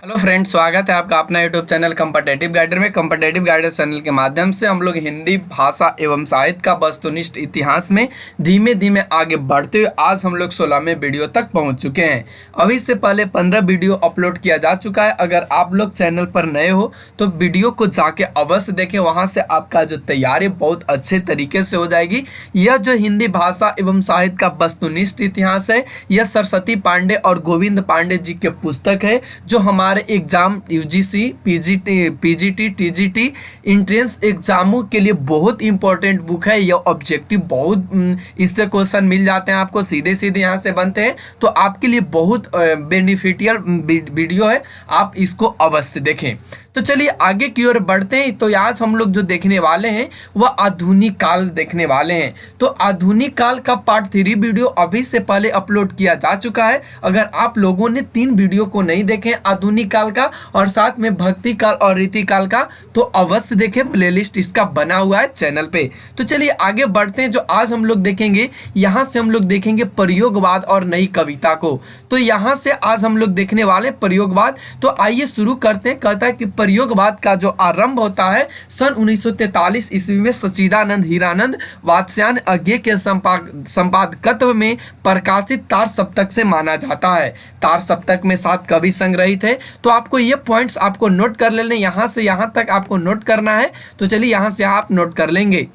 Hello friends, स्वागत है आपका अपना यूट्यूब चैनल कॉम्पिटिटिव गाइडर में। कॉम्पिटिटिव गाइडर चैनल के माध्यम से हम लोग हिंदी भाषा एवं साहित्य का वस्तुनिष्ठ इतिहास में धीमे धीमे आगे बढ़ते हुए आज हम लोग 16वें वीडियो तक पहुंच चुके हैं। अभी से पहले 15 वीडियो अपलोड किया जा चुका है। अगर आप लोग चैनल पर नए हो तो वीडियो को जाके अवश्य देखें, वहाँ से आपका जो तैयारी बहुत अच्छे तरीके से हो जाएगी। यह जो हिंदी भाषा एवं साहित्य का वस्तुनिष्ठ इतिहास है, यह सरस्वती पांडे और गोविंद पांडे जी के पुस्तक है, जो हमारे exam UGC, PGT, TGT entrance एग्जामों के लिए बहुत इंपॉर्टेंट बुक है। यह ऑब्जेक्टिव बहुत इससे क्वेश्चन मिल जाते हैं आपको, सीधे सीधे यहाँ से बनते हैं, तो आपके लिए बहुत बेनिफिशियल वीडियो है। आप इसको अवश्य देखें। तो चलिए आगे की ओर बढ़ते हैं। तो आज हम लोग जो देखने वाले हैं वह आधुनिक काल देखने वाले हैं। तो आधुनिक काल का पार्ट 3 वीडियो अभी से पहले अपलोड किया जा चुका है। अगर आप लोगों ने 3 वीडियो को नहीं देखे, आधुनिक काल का और साथ में भक्ति काल और रीति काल का, तो अवश्य देखें, प्लेलिस्ट इसका बना हुआ है चैनल पे। तो चलिए आगे बढ़ते हैं। जो आज हम लोग देखेंगे, यहाँ से हम लोग देखेंगे प्रयोगवाद और नई कविता को। तो यहाँ से आज हम लोग देखने वाले प्रयोगवाद। तो आइए शुरू करते हैं। कहता है कि प्रयोगवाद का जो आरंभ होता है सन 1943 ईस्वी में सच्चिदानंद हीरानंद वात्स्यायन अज्ञे के संपादकत्व में प्रकाशित तार सप्तक से माना जाता है। तार सप्तक में 7 कवि संग्रहित है। तो आपको ये पॉइंट्स आपको नोट कर लेने, यहाँ से यहाँ तक आपको नोट करना है। तो चलिए यहाँ से आप नोट कर लेंगे।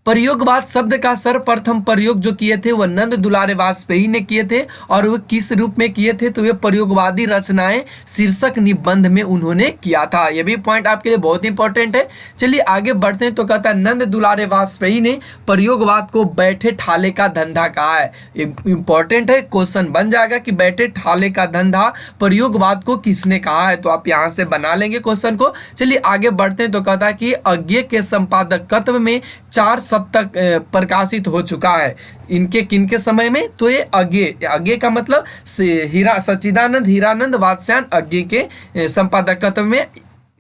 प्रयोगवाद शब्द का सर्वप्रथम प्रयोग जो किए थे वह नंद दुलारे वाजपेयी ने किए थे। और वह किस रूप में किए थे? तो वे प्रयोगवादी रचनाएं शीर्षक निबंध में उन्होंने किया था। यह भी पॉइंट आपके लिए बहुत इंपॉर्टेंट है। चलिए आगे बढ़ते हैं। तो कहता है नंद दुलारे वाजपेयी ने प्रयोगवाद को बैठे ठाले का धंधा कहा है। इंपॉर्टेंट है, क्वेश्चन बन जाएगा कि बैठे ठाले का धंधा प्रयोगवाद को किसने कहा है। तो आप यहाँ से बना लेंगे क्वेश्चन को। चलिए आगे बढ़ते हैं। तो कहता है कि अज्ञे के संपादकत्व में 4 सप्तक प्रकाशित हो चुका है। इनके किनके समय में? तो ये अज्ञे का मतलब सच्चिदानंद हीरानंद वात्स्यायन अज्ञे के संपादकत्व में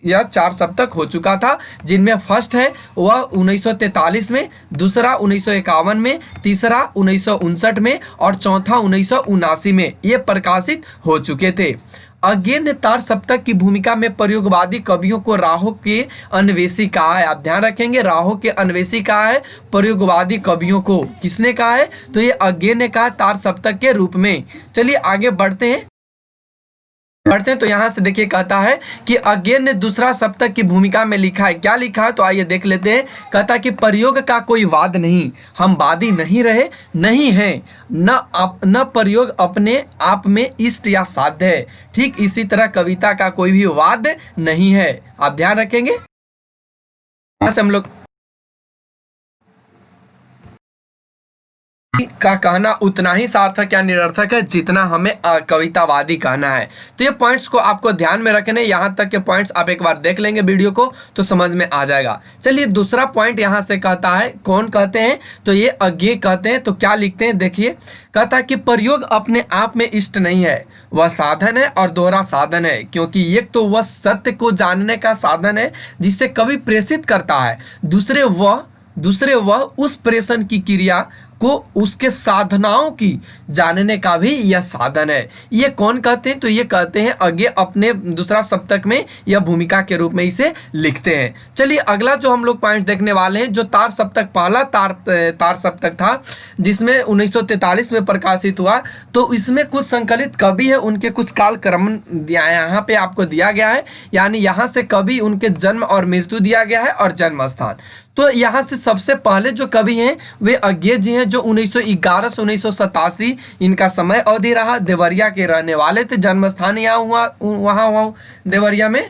यह 4 सप्तक हो चुका था, जिनमें फर्स्ट है वह 1943 में, दूसरा 1951 में, तीसरा 1959 में और चौथा 1979 में ये प्रकाशित हो चुके थे। अज्ञे ने तार सप्तक की भूमिका में प्रयोगवादी कवियों को राहों के अन्वेषी कहा है। आप ध्यान रखेंगे, राहों के अन्वेषी कहा है। प्रयोगवादी कवियों को किसने कहा है? तो ये अज्ञे ने कहा तार सप्तक के रूप में। चलिए आगे बढ़ते हैं। तो यहाँ से देखिए, कहता है कि अज्ञे ने दूसरा सप्तक की भूमिका में लिखा है। क्या लिखा है? तो आइए देख लेते हैं। कहता है कि प्रयोग का कोई वाद नहीं, हम वादी नहीं रहे, नहीं है, न प्रयोग अपने आप में इष्ट या साध्य है। ठीक इसी तरह कविता का कोई भी वाद नहीं है। आप ध्यान रखेंगे। यहाँ से हम लोग का कहना उतना ही सार्थक या निरर्थक है जितना हमें कवितावादी कहना है। तो ये पॉइंट्स को आपको ध्यान में रखने, यहाँ तक के पॉइंट्स आप एक बार देख लेंगे वीडियो को तो समझ में आ जाएगा। चलिए दूसरा पॉइंट यहाँ से कहता है, कौन कहते हैं? तो ये अज्ञे कहते हैं। तो क्या लिखते हैं देखिए, कहता है कि प्रयोग अपने आप में इष्ट नहीं है, वह साधन है और दोहरा साधन है। क्योंकि एक तो वह सत्य को जानने का साधन है जिसे कवि प्रेषित करता है, दूसरे वह उस प्रेषण की क्रिया को उसके साधनाओं की जानने का भी यह साधन है। ये कौन कहते हैं? तो ये कहते हैं अज्ञे अपने दूसरा सप्तक में यह भूमिका के रूप में इसे लिखते हैं। चलिए अगला जो हम लोग पॉइंट देखने वाले हैं, जो तार सप्तक, पहला तार सप्तक था जिसमें 1943 में प्रकाशित हुआ। तो इसमें कुछ संकलित कवि है, उनके कुछ काल क्रम यहाँ पे आपको दिया गया है। यानी यहाँ से कवि, उनके जन्म और मृत्यु दिया गया है और जन्म स्थान। तो यहाँ से सबसे पहले जो कवि हैं वे अज्ञे जी हैं, जो 1911 से 1987 इनका समय अवधि रहा। देवरिया के रहने वाले थे, जन्म स्थान वहाँ हुआ देवरिया में।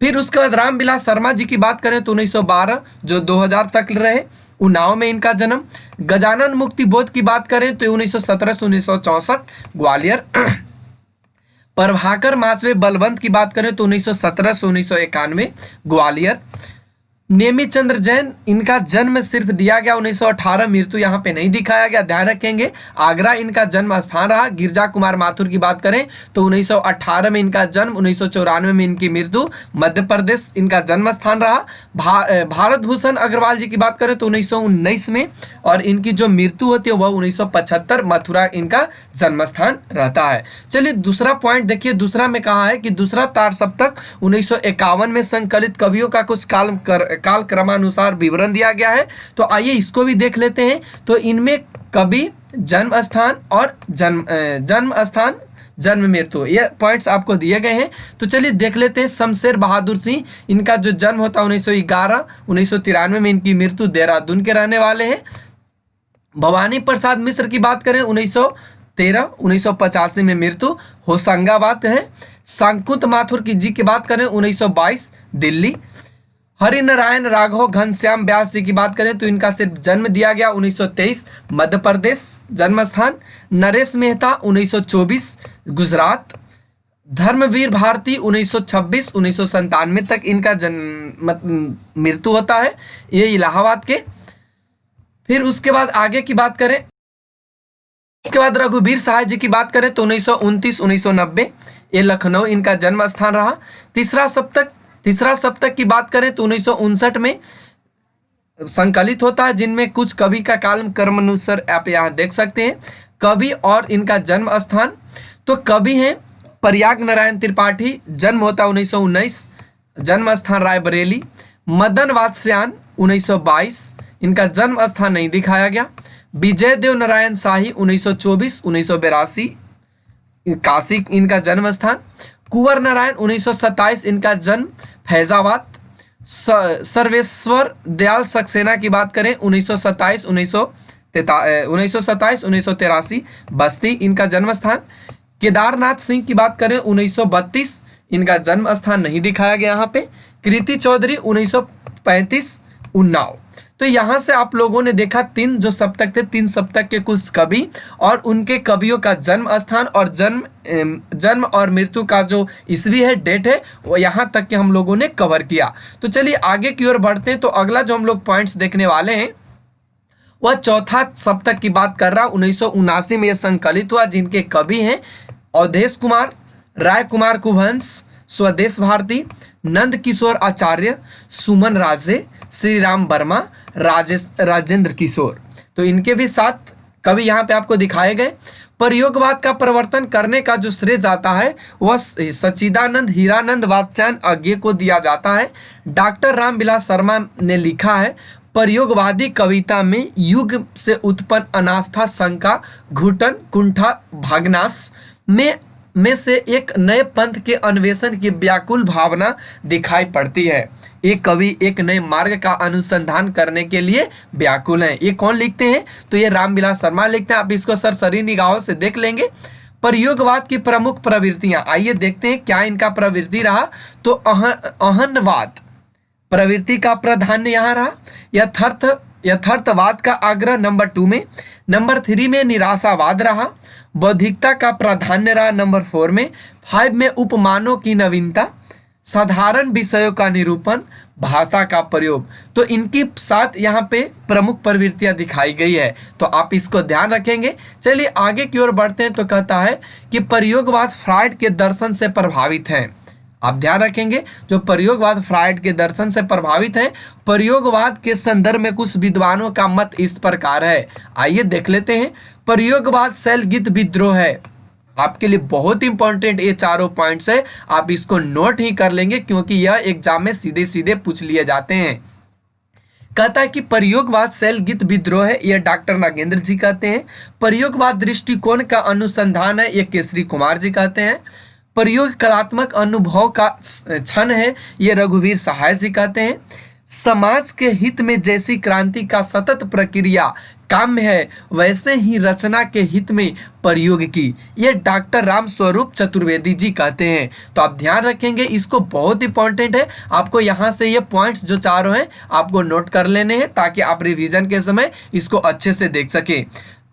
फिर उसके बाद रामविलास शर्मा जी की बात करें तो 1912 जो 2000 तक रहे, उन्नाव में इनका जन्म। गजानन मुक्ति बोध की बात करें तो 1917 से 1964 ग्वालियर। प्रभाकर माचवे बलवंत की बात करें तो 1917 से 1991 ग्वालियर। नेमी चंद्र जैन, इनका जन्म सिर्फ दिया गया 1918, मृत्यु यहाँ पे नहीं दिखाया गया, ध्यान रखेंगे। आगरा इनका जन्म स्थान रहा। गिरजा कुमार माथुर की बात करें तो 1918 में इनका जन्म, 1994 में इनकी मृत्यु, मध्य प्रदेश इनका जन्म स्थान रहा। भारत भूषण अग्रवाल जी की बात करें तो 1919 में, और इनकी जो मृत्यु होती है वह 1975, मथुरा इनका जन्म स्थान रहता है। चलिए दूसरा पॉइंट देखिए, दूसरा में कहा है कि दूसरा तार सप्तक 1951 में संकलित कवियों का कुछ काल क्रमानुसार विवरण दिया गया है। तो आइए इसको भी देख लेते हैं। तो इनमें कवि, जन्म स्थान और जन्म मृत्यु, ये पॉइंट्स आपको दिए गए हैं। तो चलिए देख लेते हैं। शमशेर बहादुर सिंह, इनका जो जन्म होता है 1911, 1993 में इनकी मृत्यु, देहरादून के रहने वाले हैं। भवानी प्रसाद मिश्र की बात करें 1913, 1985 में मृत्यु, होशंगाबाद है। संकुत माथुर की जी की बात करें 1922, दिल्ली। हरि नारायण राघव घनश्याम व्यास जी की बात करें तो इनका सिर्फ जन्म दिया गया 1923, मध्य प्रदेश जन्म स्थान। नरेश मेहता 1924, गुजरात। धर्मवीर भारती 1926, 1997 तक इनका मृत्यु होता है, ये इलाहाबाद के। फिर उसके बाद आगे की बात करें, उसके बाद रघुवीर सहाय जी की बात करें तो 1929, 1990, ये लखनऊ इनका जन्म स्थान रहा। तीसरा सप्तक की बात करें तो 1959 में संकलित होता है, जिनमें कुछ कवि का काल क्रमानुसार आप यहाँ देख सकते हैं। कवि और इनका जन्म स्थान, तो कवि हैं प्रयाग नारायण त्रिपाठी, जन्म होता है 1919, जन्म स्थान रायबरेली। मदन वात्स्यायन 1922, इनका जन्म स्थान नहीं दिखाया गया। विजय देव नारायण शाही 1924, 1982, काशी इनका जन्म स्थान। कुंवर नारायण 1927, इनका जन्म फैजाबाद। सर्वेश्वर दयाल सक्सेना की बात करें 1927, 1983, बस्ती इनका जन्म स्थान। केदारनाथ सिंह की बात करें 1932, इनका जन्म स्थान नहीं दिखाया गया यहाँ पे। कृति चौधरी 1935, उन्नाव। तो यहाँ से आप लोगों ने देखा तीन जो सप्तक थे, तीन सप्तक के कुछ कवि और उनके कवियों का जन्म स्थान और जन्म और मृत्यु का जो ईस्वी है, डेट है, वो यहाँ तक के हम लोगों ने कवर किया। तो चलिए आगे की ओर बढ़ते हैं। तो अगला जो हम लोग पॉइंट्स देखने वाले हैं वह चौथा सप्तक की बात कर रहा, 1979 में यह संकलित हुआ, जिनके कवि हैं अवधेश कुमार, राय कुमार कुहंस, स्वदेश भारती, नंद किशोर आचार्य, सुमन राजे, श्री राम वर्मा, राजेंद्र किशोर। तो इनके भी 7 कवि यहाँ पे आपको दिखाए गए। प्रयोगवाद का प्रवर्तन करने का जो श्रेय जाता है वह सच्चिदानंद हीरानंद वात्स्यायन अज्ञे को दिया जाता है। डॉक्टर रामविलास शर्मा ने लिखा है, प्रयोगवादी कविता में युग से उत्पन्न अनास्था, शंका, घुटन, कुंठा, भागनाश में से एक नए पंथ के अन्वेषण की व्याकुल भावना दिखाई पड़ती है। एक कवि एक नए मार्ग का अनुसंधान करने के लिए व्याकुल हैं। ये कौन लिखते हैं? तो ये रामविलास शर्मा लिखते हैं। आप इसको सरसरी निगाहों से देख लेंगे। प्रयोगवाद की प्रमुख प्रवृत्तियां, आइए देखते हैं क्या इनका प्रवृत्ति रहा। तो अहनवाद प्रवृत्ति का प्राधान्य यहाँ रहा। यथार्थवाद का आग्रह नंबर 2 में। नंबर 3 में निराशावाद रहा। बौद्धिकता का प्राधान्य रहा नंबर 4 में। 5 में उपमानों की नवीनता, साधारण विषयों का निरूपण, भाषा का प्रयोग। तो इनकी 7 यहाँ पे प्रमुख प्रवृत्तियां दिखाई गई है, तो आप इसको ध्यान रखेंगे। चलिए आगे की ओर बढ़ते हैं। तो कहता है कि प्रयोगवाद फ्रायड के दर्शन से प्रभावित है। आप ध्यान रखेंगे, जो प्रयोगवाद फ्रायड के दर्शन से प्रभावित है। प्रयोगवाद के संदर्भ में कुछ विद्वानों का मत इस प्रकार है, आइए देख लेते हैं। प्रयोगवाद शैलगीत विद्रोह है। आपके लिए बहुत इंपॉर्टेंट ये चारों पॉइंट्स है, आप इसको नोट ही कर लेंगे क्योंकि यह एग्जाम में सीधे सीधे पूछ लिए जाते हैं। कहता है कि प्रयोगवाद शैलगीत विद्रोह है, यह डॉक्टर नागेंद्र जी कहते हैं। प्रयोगवाद दृष्टिकोण का अनुसंधान है, यह केसरी कुमार जी कहते हैं। प्रयोग कलात्मक अनुभव का क्षण है, ये रघुवीर सहाय जी कहते हैं। समाज के हित में जैसी क्रांति का सतत प्रक्रिया काम्य है, वैसे ही रचना के हित में प्रयोग की, ये डॉक्टर राम स्वरूप चतुर्वेदी जी कहते हैं। तो आप ध्यान रखेंगे, इसको बहुत इंपॉर्टेंट है। आपको यहाँ से ये पॉइंट्स जो चारों हैं आपको नोट कर लेने हैं ताकि आप रिवीजन के समय इसको अच्छे से देख सकें।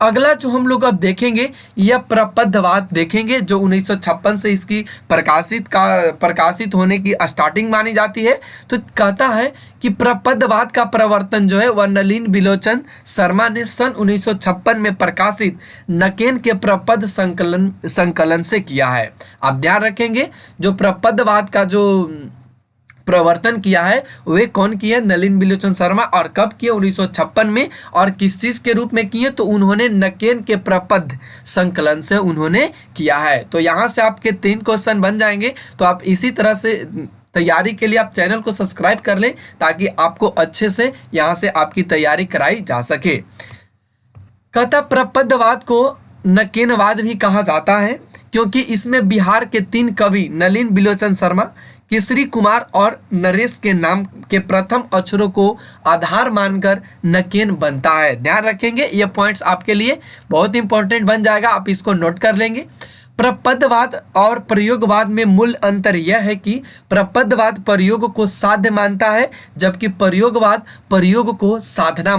अगला जो हम लोग अब देखेंगे यह प्रपद्धवाद देखेंगे, जो 1956 से इसकी प्रकाशित होने की स्टार्टिंग मानी जाती है। तो कहता है कि प्रपद्धवाद का प्रवर्तन जो है वह नलिन बिलोचन शर्मा ने सन 1956 में प्रकाशित नकेन के प्रपद संकलन से किया है। आप ध्यान रखेंगे जो प्रपद्धवाद का जो प्रवर्तन किया है वे कौन किए? नलिन बिलोचन शर्मा। और कब किए? 1956 में। और किस चीज के रूप में किए? तो उन्होंने नकेन के प्रपद संकलन से उन्होंने किया है। तो यहाँ से आपके 3 क्वेश्चन बन जाएंगे। तो आप इसी तरह से तैयारी के लिए आप चैनल को सब्सक्राइब कर लें ताकि आपको अच्छे से यहाँ से आपकी तैयारी कराई जा सके। कहता प्रपद्धवाद को नकेनवाद भी कहा जाता है क्योंकि इसमें बिहार के 3 कवि नलिन बिलोचन शर्मा, केसरी कुमार और नरेश के नाम के प्रथम अक्षरों को आधार मानकर नकेन बनता है। ध्यान रखेंगे, ये पॉइंट्स आपके लिए बहुत इंपॉर्टेंट बन जाएगा, आप इसको नोट कर लेंगे। प्रपद्धवाद और प्रयोगवाद में मूल अंतर यह है कि प्रपद्धवाद प्रयोग को साध्य मानता है जबकि प्रयोगवाद प्रयोग को साधन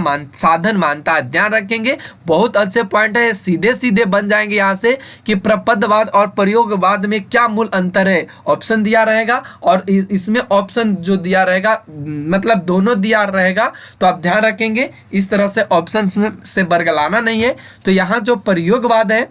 मानता है। ध्यान रखेंगे, बहुत अच्छे पॉइंट है, सीधे सीधे बन जाएंगे यहाँ से कि प्रपद्धवाद और प्रयोगवाद में क्या मूल अंतर है। ऑप्शन दिया रहेगा और इसमें ऑप्शन जो दिया रहेगा मतलब दोनों दिया रहेगा, तो आप ध्यान रखेंगे इस तरह से ऑप्शन से बरगलाना नहीं है। तो यहाँ जो प्रयोगवाद है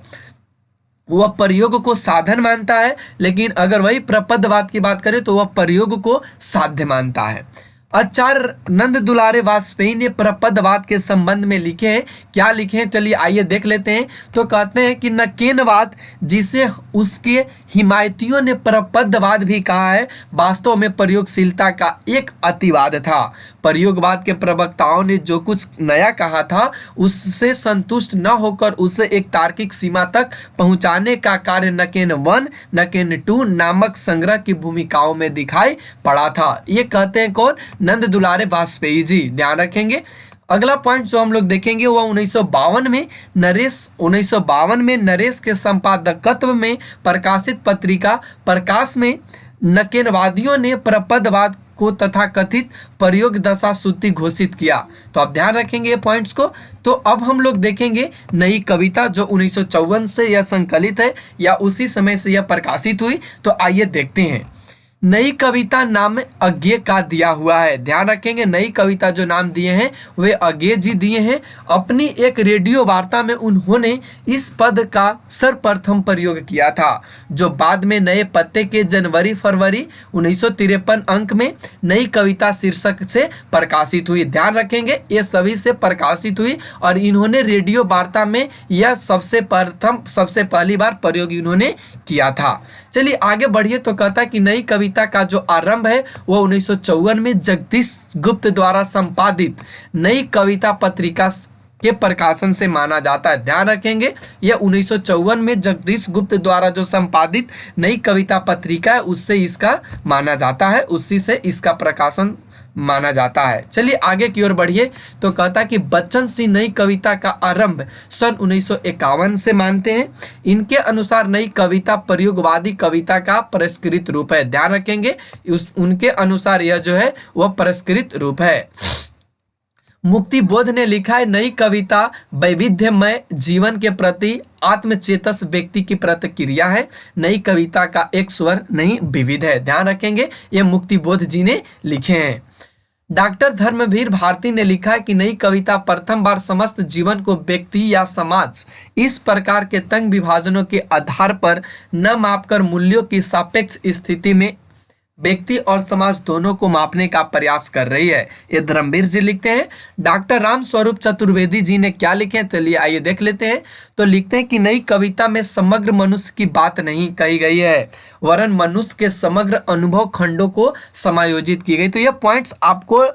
वह प्रयोग को साधन मानता है, लेकिन अगर वही प्रपद्धवाद की बात करें तो वह प्रयोग को साध्य मानता है। आचार्य नंद दुलारे वाजपेयी ने प्रपद्धवाद के संबंध में लिखे हैं। क्या लिखे हैं चलिए आइए देख लेते हैं। तो कहते हैं कि नकेनवाद, जिसे उसके हिमायतियों ने प्रपद्धवाद भी कहा है, वास्तव में प्रयोगशीलता का एक अतिवाद था। प्रयोगवाद के प्रवक्ताओं ने जो कुछ नया कहा था उससे संतुष्ट न होकर उसे एक तार्किक सीमा तक पहुंचाने का कार्य नकेन 1, नकेन 2 नामक संग्रह की भूमिकाओं में दिखाई पड़ा था। ये कहते हैं कौन? नंद दुलारे वाजपेयी जी। ध्यान रखेंगे। अगला पॉइंट जो हम लोग देखेंगे वह 1952 में नरेश के संपादकत्व में प्रकाशित पत्रिका प्रकाश में नकेनवादियों ने प्रपद्धवाद को तथाकथित प्रयोग दशा सूत्री घोषित किया। तो आप ध्यान रखेंगे ये पॉइंट्स को। तो अब हम लोग देखेंगे नई कविता जो 1954 से यह संकलित है या उसी समय से यह प्रकाशित हुई। तो आइए देखते हैं। नई कविता नाम अज्ञे का दिया हुआ है। ध्यान रखेंगे, नई कविता जो नाम दिए हैं वे अज्ञे जी दिए हैं। अपनी एक रेडियो वार्ता में उन्होंने इस पद का सर्वप्रथम प्रयोग किया था, जो बाद में नए पत्ते के जनवरी-फरवरी 1953 अंक में नई कविता शीर्षक से प्रकाशित हुई। ध्यान रखेंगे, ये सभी से प्रकाशित हुई और इन्होंने रेडियो वार्ता में यह सबसे पहली बार प्रयोग इन्होंने किया था। चलिए आगे बढ़िए। तो कहता है कि नई कविता का जो आरंभ है वो 1954 में जगदीश गुप्त द्वारा संपादित नई कविता पत्रिका के प्रकाशन से माना जाता है। ध्यान रखेंगे, यह 1954 में जगदीश गुप्त द्वारा जो संपादित नई कविता पत्रिका है उससे इसका माना जाता है, उसी से इसका प्रकाशन माना जाता है। चलिए आगे की ओर बढ़िए। तो कहता है कि बच्चन सिंह नई कविता का आरंभ सन 1951 से मानते हैं। इनके अनुसार नई कविता प्रयोगवादी कविता का परिष्कृत रूप है। ध्यान रखेंगे, उनके अनुसार यह जो है वह परिष्कृत रूप है। मुक्ति बोध ने लिखा है नई कविता वैविध्यमय जीवन के प्रति आत्मचेतस व्यक्ति की प्रतिक्रिया है। नई कविता का एक स्वर नहीं विविध है। ध्यान रखेंगे, ये मुक्ति बोध जी ने लिखे हैं। डॉक्टर धर्मवीर भारती ने लिखा है कि नई कविता प्रथम बार समस्त जीवन को व्यक्ति या समाज इस प्रकार के तंग विभाजनों के आधार पर न मापकर मूल्यों की सापेक्ष स्थिति में व्यक्ति और समाज दोनों को मापने का प्रयास कर रही है। ये धर्मवीर जी लिखते हैं। डॉक्टर राम स्वरूप चतुर्वेदी जी ने क्या लिखे हैं चलिए आइए देख लेते हैं। तो लिखते हैं कि नई कविता में समग्र मनुष्य की बात नहीं कही गई है, वरन मनुष्य के समग्र अनुभव खंडों को समायोजित की गई। तो ये पॉइंट्स आपको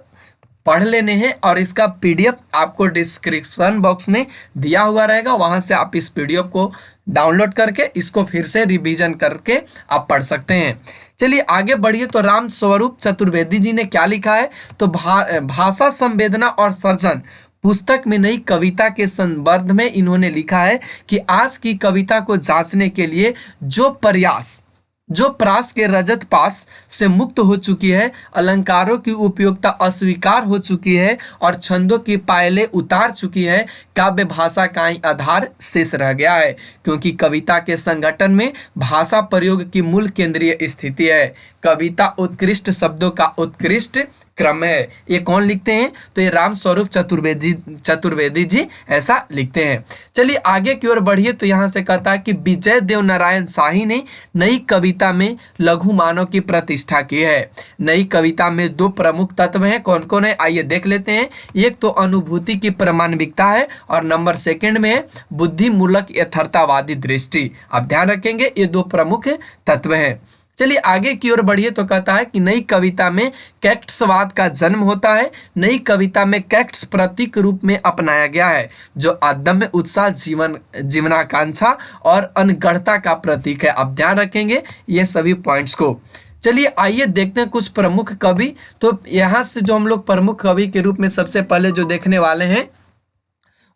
पढ़ लेने हैं और इसका पीडीएफ आपको डिस्क्रिप्शन बॉक्स में दिया हुआ रहेगा, वहां से आप इस पीडीएफ को डाउनलोड करके इसको फिर से रिवीजन करके आप पढ़ सकते हैं। चलिए आगे बढ़िए। तो राम स्वरूप चतुर्वेदी जी ने क्या लिखा है? तो भाषा संवेदना और सर्जन पुस्तक में नई कविता के संदर्भ में इन्होंने लिखा है कि आज की कविता को जांचने के लिए जो प्रयास जो प्रास के रजत पास से मुक्त हो चुकी है, अलंकारों की उपयोगिता अस्वीकार हो चुकी है और छंदों की पायलें उतार चुकी है, काव्य भाषा का ही आधार शेष रह गया है। क्योंकि कविता के संगठन में भाषा प्रयोग की मूल केंद्रीय स्थिति है। कविता उत्कृष्ट शब्दों का उत्कृष्ट क्रम है। ये कौन लिखते हैं? तो ये राम स्वरूप चतुर्वेदी जी ऐसा लिखते हैं। चलिए आगे की ओर बढ़िए। तो यहाँ से कहता है कि विजय देव नारायण शाही ने नई कविता में लघु मानव की प्रतिष्ठा की है। नई कविता में दो प्रमुख तत्व हैं। कौन कौन है? आइए देख लेते हैं। एक तो अनुभूति की प्रामाणिकता है और नंबर सेकंड में है बुद्धिमूलक यथार्थवादी दृष्टि। आप ध्यान रखेंगे, ये दो प्रमुख तत्व हैं। चलिए आगे की ओर बढ़िए। तो कहता है कि नई कविता में कैक्ट्सवाद का जन्म होता है। नई कविता में कैक्ट्स प्रतीक रूप में अपनाया गया है, जो अदम्य उत्साह, जीवनाकांक्षा और अनगढ़ता का प्रतीक है। आप ध्यान रखेंगे ये सभी पॉइंट्स को। चलिए आइए देखते हैं कुछ प्रमुख कवि। तो यहाँ से जो हम लोग प्रमुख कवि के रूप में सबसे पहले जो देखने वाले हैं,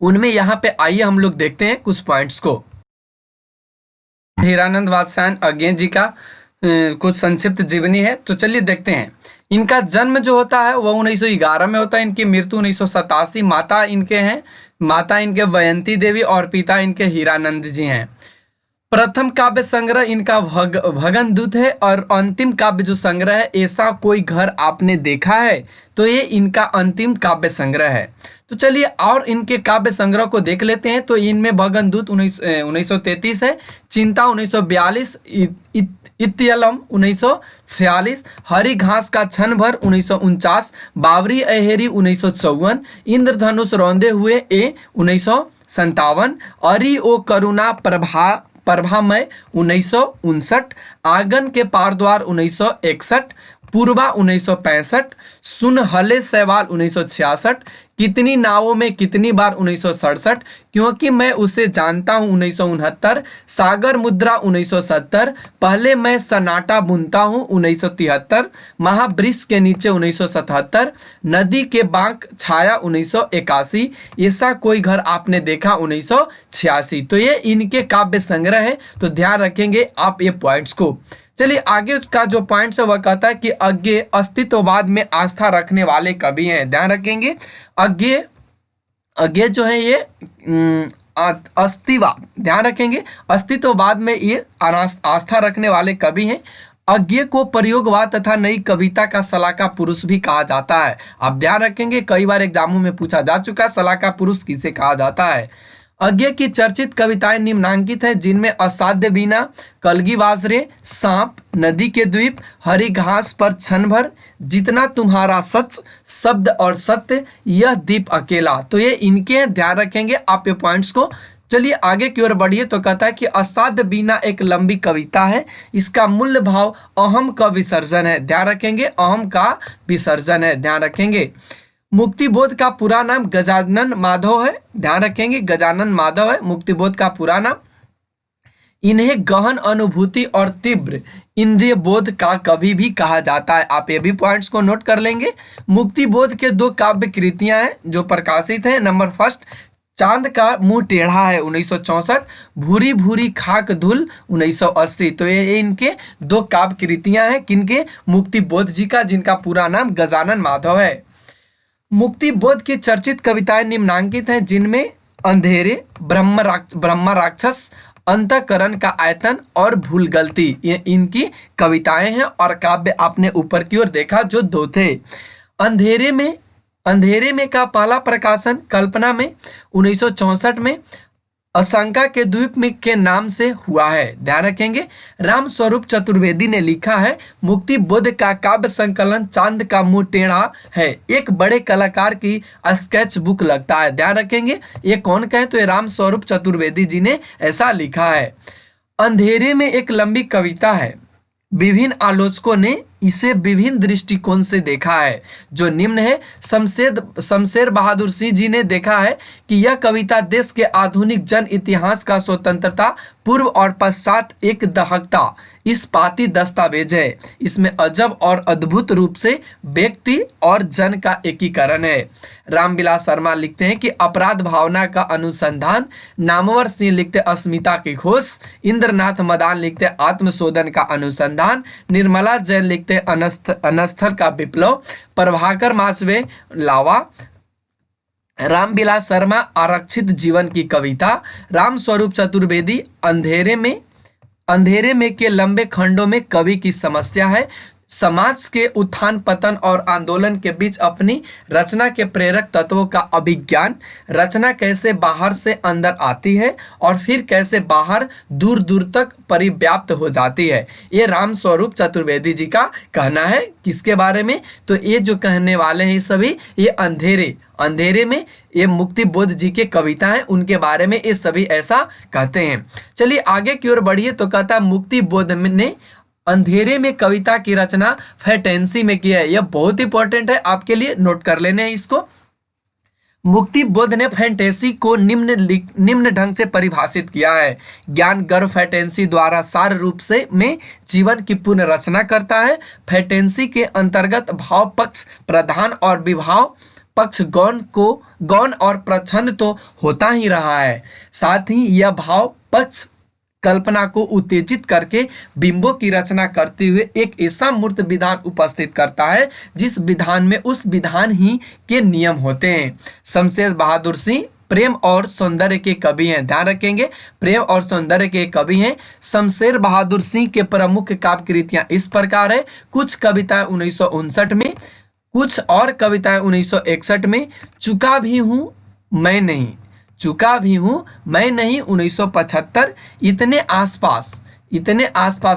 उनमें यहाँ पे आइए हम लोग देखते हैं कुछ पॉइंट्स को। हीरानंद वात्स्यायन अज्ञे जी का कुछ संक्षिप्त जीवनी है। तो चलिए देखते हैं। इनका जन्म जो होता है वह 1911 में होता है। इनकी मृत्यु 1987। माता इनके वयंती देवी और पिता इनके हीरानंद जी हैं। प्रथम काव्य संग्रह इनका भगन दूत है और अंतिम काव्य जो संग्रह है ऐसा कोई घर आपने देखा है, तो ये इनका अंतिम काव्य संग्रह है। तो चलिए और इनके काव्य संग्रह को देख लेते हैं। तो इनमें भगन दूत 1933 है, चिंता 1942, इत्यलम 1946, हरी घास का क्षण भर 1949, बावरी अहेरी 1954, इंद्रधनुष रौंदे हुए 1957, अरि ओ करुणा प्रभामय 1959, आंगन के पारद्वार 1961, पूर्वा 1965, सुन हले सवाल 1966, कितनी नावों में कितनी बार 1967, क्योंकि मैं उसे जानता हूं 1969, सागर मुद्रा 1970, पहले मैं सन्नाटा बुनता हूं 1973, महावृक्ष के नीचे 1977, नदी के बांक छाया 1981, ऐसा कोई घर आपने देखा 1986। तो ये इनके काव्य संग्रह है। तो ध्यान रखेंगे आप ये पॉइंट्स को। चलिए आगे का जो पॉइंट्स है वह कहता है कि अज्ञे अस्तित्ववाद में आस्था रखने वाले कवि हैं। ध्यान रखेंगे, अज्ञे जो है ये अस्तित्ववाद, ध्यान रखेंगे, अस्तित्ववाद में ये आस्था रखने वाले कवि हैं। अज्ञे को प्रयोगवाद तथा नई कविता का सलाहकार पुरुष भी कहा जाता है। आप ध्यान रखेंगे, कई बार एग्जामों में पूछा जा चुका है, सलाहकार पुरुष किसे कहा जाता है। अज्ञे की चर्चित कविताएं निम्नांकित हैं, जिनमें असाध्य बीना, कलगी वासरे, सांप, नदी के द्वीप, हरी घास पर क्षण भर, जितना तुम्हारा सच, शब्द और सत्य, यह दीप अकेला। तो ये इनके हैं, ध्यान रखेंगे आप ये पॉइंट्स को। चलिए आगे की ओर बढ़िए। तो कहता है कि असाध्य बीना एक लंबी कविता है। इसका मूल्य भाव अहम का विसर्जन है। ध्यान रखेंगे, अहम का विसर्जन है, ध्यान रखेंगे। मुक्तिबोध का पूरा नाम गजानन माधव है। ध्यान रखेंगे, गजानन माधव है मुक्तिबोध का पूरा नाम। इन्हें गहन अनुभूति और तीव्र इंद्रिय बोध का कवि भी कहा जाता है। आप ये भी पॉइंट्स को नोट कर लेंगे। मुक्तिबोध के दो काव्य कृतियां हैं जो प्रकाशित हैं। नंबर फर्स्ट, चांद का मुंह टेढ़ा है 1964, भूरी भूरी खाक धूल 1980। तो ये इनके दो काव्य कृतियां हैं। किनके? मुक्तिबोध जी का, जिनका पूरा नाम गजानन माधव है। मुक्तिबोध की चर्चित कविताएं निम्नांकित हैं, जिनमें अंधेरे, ब्रह्म राक्षस, अंतःकरण का आयतन और भूल गलती, ये इनकी कविताएं हैं। और काव्य आपने ऊपर की ओर देखा जो दो थे। अंधेरे में का पहला प्रकाशन कल्पना में 1964 में अशंका के द्वीप में के नाम से हुआ है। ध्यान रखेंगे, राम स्वरूप चतुर्वेदी ने लिखा है। मुक्तिबोध का काव्य संकलन चांद का मुंह टेढ़ा है एक बड़े कलाकार की स्केच बुक लगता है। ध्यान रखेंगे, ये कौन कहे? तो ये राम स्वरूप चतुर्वेदी जी ने ऐसा लिखा है। अंधेरे में एक लंबी कविता है। विभिन्न आलोचकों ने इसे विभिन्न दृष्टिकोण से देखा है। जो निम्न है, शमशेर बहादुर सिंह जी ने देखा है कि यह कविता देश के आधुनिक जन इतिहास का स्वतंत्रता पूर्व और पश्चात एक दहकता इस्पाती दस्तावेज है। इसमें अजब और अद्भुत रूप से व्यक्ति और जन का एकीकरण है। रामविलास शर्मा लिखते हैं कि अपराध भावना का अनुसंधान, नामवर सिंह लिखते अस्मिता की खोज, इंद्रनाथ मदान लिखते आत्मशोधन का अनुसंधान, निर्मला जैन लिखते अनस्थल का विप्लव, प्रभाकर माचवे लावा, रामविलास शर्मा आरक्षित जीवन की कविता, राम स्वरूप चतुर्वेदी अंधेरे में के लंबे खंडों में कवि की समस्या है, समाज के उत्थान पतन और आंदोलन के बीच अपनी रचना के प्रेरक तत्वों का अभिज्ञान, रचना कैसे बाहर से अंदर आती है और फिर कैसे बाहर दूर दूर तक परिव्याप्त हो जाती है। ये राम स्वरूप चतुर्वेदी जी का कहना है। किसके बारे में? तो ये जो कहने वाले हैं सभी, ये अंधेरे में ये मुक्ति बोध जी के कविता हैं, उनके बारे में ये सभी ऐसा कहते हैं। चलिए आगे की ओर बढ़िए। तो कहता है मुक्ति बोध ने अंधेरे में कविता की रचना फैंटेसी में की है। यह बहुत इंपॉर्टेंट है आपके लिए, नोट कर लेने हैं इसको। मुक्ति बोध ने फैंटेसी को निम्न ढंग से परिभाषित किया है। ज्ञान गर्भ फैंटेसी द्वारा सार रूप से में जीवन की पूर्ण रचना करता है। फैंटेसी के अंतर्गत भाव पक्ष प्रधान और विभाव पक्ष गौण और प्रच्छन्न तो होता ही रहा है। साथ ही यह भाव पक्ष कल्पना को उत्तेजित करके बिंबों की रचना करते हुए एक ऐसा मूर्त विधान उपस्थित करता है जिस विधान में उस विधान ही के नियम होते हैं। शमशेर बहादुर सिंह प्रेम और सौंदर्य के कवि हैं, ध्यान रखेंगे, प्रेम और सौंदर्य के कवि हैं। शमशेर बहादुर सिंह के प्रमुख काव्य कृतियां इस प्रकार है। कुछ कविताएं 1959 में, कुछ और कविताएं 1961 में। चुका भी हूं मैं नहीं 1975, इतने आसपास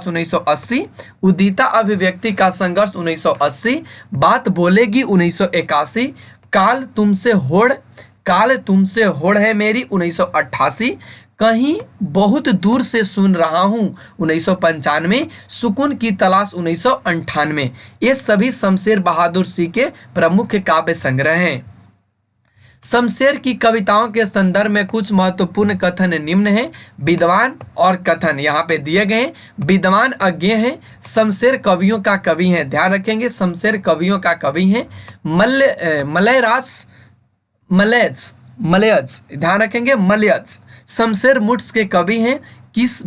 1980, उदिता अभिव्यक्ति का संघर्ष 1980, बात बोलेगी 1981, काल तुमसे होड़ है मेरी 1988, कहीं बहुत दूर से सुन रहा हूं 1995, सुकून की तलाश 1998। ये सभी शमशेर बहादुर सिंह के प्रमुख काव्य संग्रह हैं। शमशेर की कविताओं के संदर्भ में कुछ महत्वपूर्ण कथन निम्न है। विद्वान और कथन यहाँ पे दिए गए हैं। विद्वान अज्ञ हैं, शमशेर कवियों का कवि हैं, ध्यान रखेंगे, शमशेर कवियों का कवि हैं। मलयज, ध्यान रखेंगे, मलयज। शमशेर मुट्स के कवि हैं, किस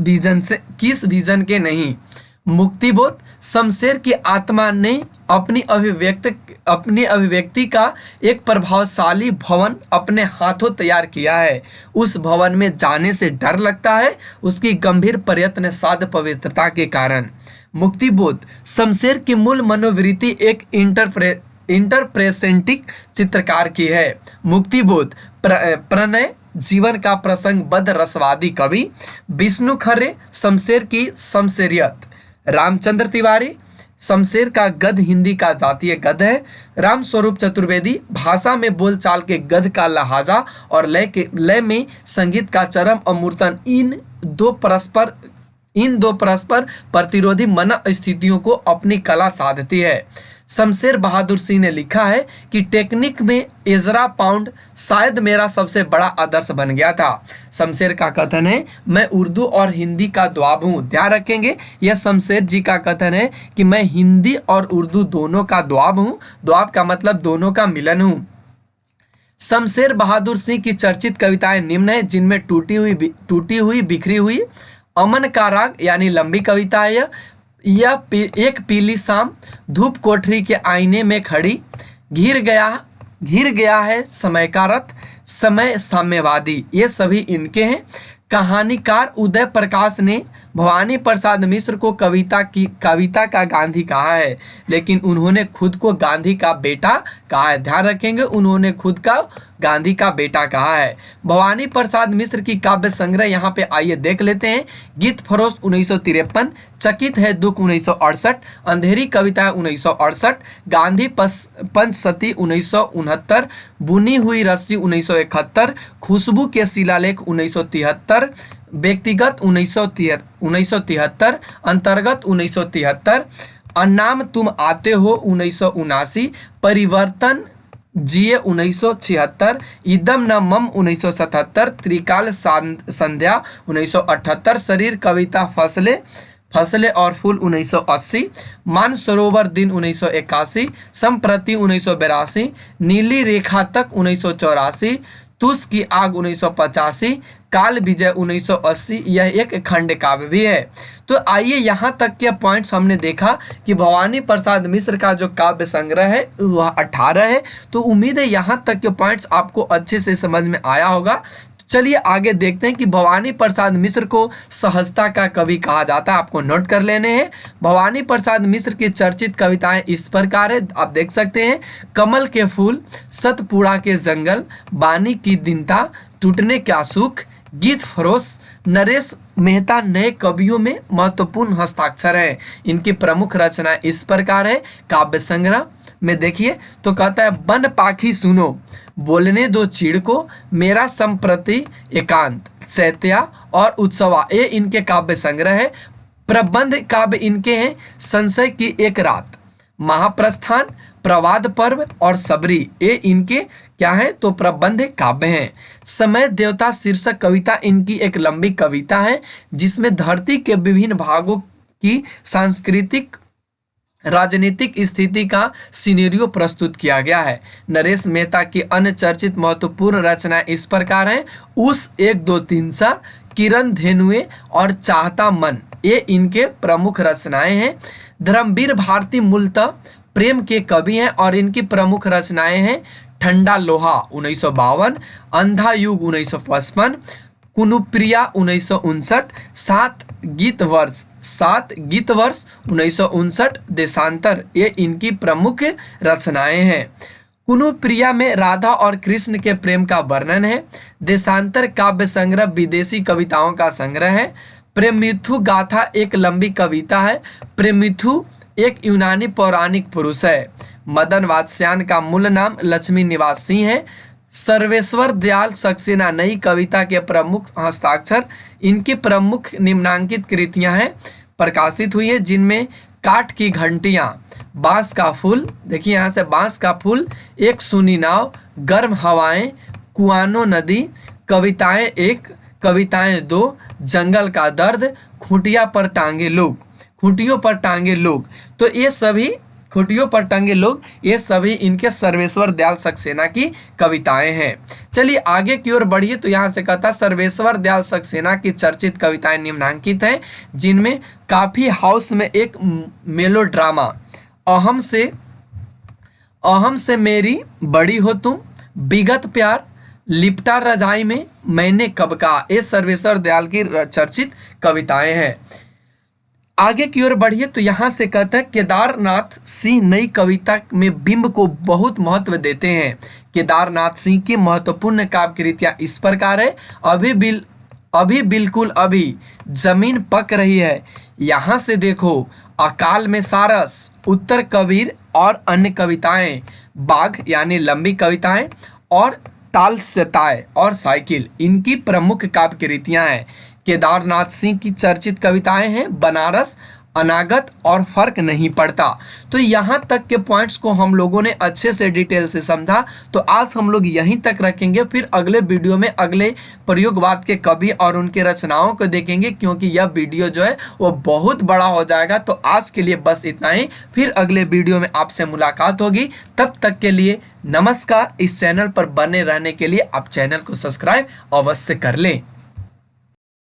विजन के नहीं। मुक्तिबोध, शमशेर की आत्मा ने अपनी अभिव्यक्ति का एक प्रभावशाली भवन अपने हाथों तैयार किया है। उस भवन में जाने से डर लगता है, उसकी गंभीर प्रयत्न साध पवित्रता के कारण। मुक्तिबोध, शमशेर की मूल मनोवृत्ति एक इंटरप्रेसेंटिक चित्रकार की है। मुक्तिबोध, प्रणय जीवन का प्रसंगबद्ध रसवादी कवि। विष्णु खरे, शमशेर की शमशेरियत। रामचंद्र तिवारी, शमशेर का गद्य हिंदी का जातीय गद्य है। राम स्वरूप चतुर्वेदी, भाषा में बोलचाल के गद्य का लहाजा और लय में संगीत का चरम अमूर्तन। इन दो परस्पर प्रतिरोधी मन स्थितियों को अपनी कला साधती है। शमशेर बहादुर सिंह ने लिखा है कि टेक्निक में एजरा पाउंड शायद मेरा सबसे बड़ा आदर्श बन गया था। शमशेर का कथन है, मैं उर्दू और हिंदी का द्वाब हूँ, ध्यान रखेंगे, यह शमशेर जी का कथन है कि मैं हिंदी और उर्दू दोनों का द्वाब हूँ। द्वाब का मतलब दोनों का मिलन हूँ। शमशेर बहादुर सिंह की चर्चित कविताएं निम्न है, जिनमें टूटी हुई बिखरी हुई, अमन का राग यानी लंबी कविता है यह एक पीली शाम, धूप कोठरी के आईने में खड़ी, घिर गया है समय का रथ, समय साम्यवादी, ये सभी इनके हैं। कहानीकार उदय प्रकाश ने भवानी प्रसाद मिश्र को कविता का गांधी कहा है, लेकिन उन्होंने खुद को गांधी का बेटा कहा है, ध्यान रखेंगे, उन्होंने खुद का गांधी का बेटा कहा है। भवानी प्रसाद मिश्र की काव्य संग्रह यहाँ पे आइए देख लेते हैं। गीत फरोश 1953, चकित है दुख 1968, अंधेरी कविताएं 1968, गांधी पंचसती 1969, बुनी हुई रस्सी 1971, खुशबू के शिलालेख 1973, व्यक्तिगत 1973, अंतर्गत 1973, अनाम तुम आते हो 1979, परिवर्तन जिए 1976, इदम न मम 1977, त्रिकाल संध्या 1978, शरीर कविता फसले फसले और फूल 1980, मानसरोवर दिन 1981, संप्रति 1982, नीली रेखा तक 1984, तुस की आग 1985, काल विजय 1980 यह एक खंड काव्य भी है। तो आइए यहाँ तक के पॉइंट्स हमने देखा कि भवानी प्रसाद मिश्र का जो काव्य संग्रह है वह 18 है। तो उम्मीद है यहाँ तक के पॉइंट्स आपको अच्छे से समझ में आया होगा। चलिए आगे देखते हैं कि भवानी प्रसाद मिश्र को सहजता का कवि कहा जाता है। आपको नोट कर लेने हैं। भवानी प्रसाद मिश्र की चर्चित कविताएं इस प्रकार है, आप देख सकते हैं। कमल के फूल, सतपुड़ा के जंगल, बानी की दीनता, टूटने क्या सुख, गीत फरोश, नरेश मेहता नए कवियों में महत्वपूर्ण हस्ताक्षर है। इनकी प्रमुख रचना इस प्रकार है। काव्य संग्रह में देखिए तो कहता है, वन पाखी सुनो, बोलने दो चीड़ को, मेरा संप्रति एकांत, शैत्या और उत्सवा, ये इनके काव्य संग्रह है। प्रबंध काव्य इनके हैं, संशय की एक रात, महाप्रस्थान, प्रवाद पर्व और सबरी, ये इनके क्या है तो प्रबंध काव्य हैं। समय देवता शीर्षक कविता इनकी एक लंबी कविता है जिसमें धरती के विभिन्न भागों की सांस्कृतिक राजनीतिक स्थिति का सिनेरियो प्रस्तुत किया गया है। नरेश मेहता की अन्य चर्चित महत्वपूर्ण रचनाएं इस प्रकार हैं। उस 1 2 3 सा, किरण धेनुए और चाहता मन, ये इनके प्रमुख रचनाएं हैं। धर्मवीर भारती मूलतः प्रेम के कवि हैं और इनकी प्रमुख रचनाएं हैं। ठंडा लोहा 1952, अंधा युग 1955, कुनुप्रिया 1959, 7 गीत वर्ष 1959, देशांतर, ये इनकी प्रमुख रचनाएं हैं। कुनुप्रिया में राधा और कृष्ण के प्रेम का वर्णन है। देशांतर काव्य संग्रह विदेशी कविताओं का संग्रह है। प्रेमिथु गाथा एक लंबी कविता है। प्रेमिथु एक यूनानी पौराणिक पुरुष है। मदन वात्स्यायन का मूल नाम लक्ष्मी निवास सिंह है। सर्वेश्वर दयाल सक्सेना नई कविता के प्रमुख हस्ताक्षर। इनकी प्रमुख निम्नांकित कृतियां हैं प्रकाशित हुई है, जिनमें काठ की घंटियां, बांस का फूल, देखिए यहाँ से बांस का फूल, एक सुनी नाव, गर्म हवाएं, कुआनो नदी, कविताएं 1, कविताएं 2, जंगल का दर्द, खूंटिया पर टांगे लोग, खूंटियों पर टांगे लोग। तो ये सभी खूंटियों पर टंगे लोग, ये सभी इनके सर्वेश्वर दयाल सक्सेना की कविताएं हैं। चलिए आगे की ओर बढ़िए तो यहाँ से कहता, सर्वेश्वर दयाल सक्सेना की चर्चित कविताएं निम्नांकित हैं, जिनमें काफी हाउस में एक मेलोड्रामा, अहम से मेरी बड़ी हो तुम, विगत प्यार, लिपटा रजाई में, मैंने कब कहा, ये सर्वेश्वर दयाल की चर्चित कविताएं हैं। आगे की ओर बढ़िए तो यहाँ से कहता है, केदारनाथ सिंह नई कविता में बिंब को बहुत महत्व देते हैं। केदारनाथ सिंह की महत्वपूर्ण काव्य कृतियां इस प्रकार है। अभी बिल्कुल अभी, जमीन पक रही है, यहाँ से देखो, अकाल में सारस, उत्तर कबीर और अन्य कविताएं, बाघ यानी लंबी कविताएं, और ताल सताए और साइकिल, इनकी प्रमुख काव्य कृतियां हैं। केदारनाथ सिंह की चर्चित कविताएं हैं बनारस, अनागत और फर्क नहीं पड़ता। तो यहाँ तक के पॉइंट्स को हम लोगों ने अच्छे से डिटेल से समझा। तो आज हम लोग यहीं तक रखेंगे, फिर अगले वीडियो में अगले प्रयोगवाद के कवि और उनके रचनाओं को देखेंगे, क्योंकि यह वीडियो जो है वो बहुत बड़ा हो जाएगा। तो आज के लिए बस इतना ही, फिर अगले वीडियो में आपसे मुलाकात होगी। तब तक के लिए नमस्कार। इस चैनल पर बने रहने के लिए आप चैनल को सब्सक्राइब अवश्य कर लें।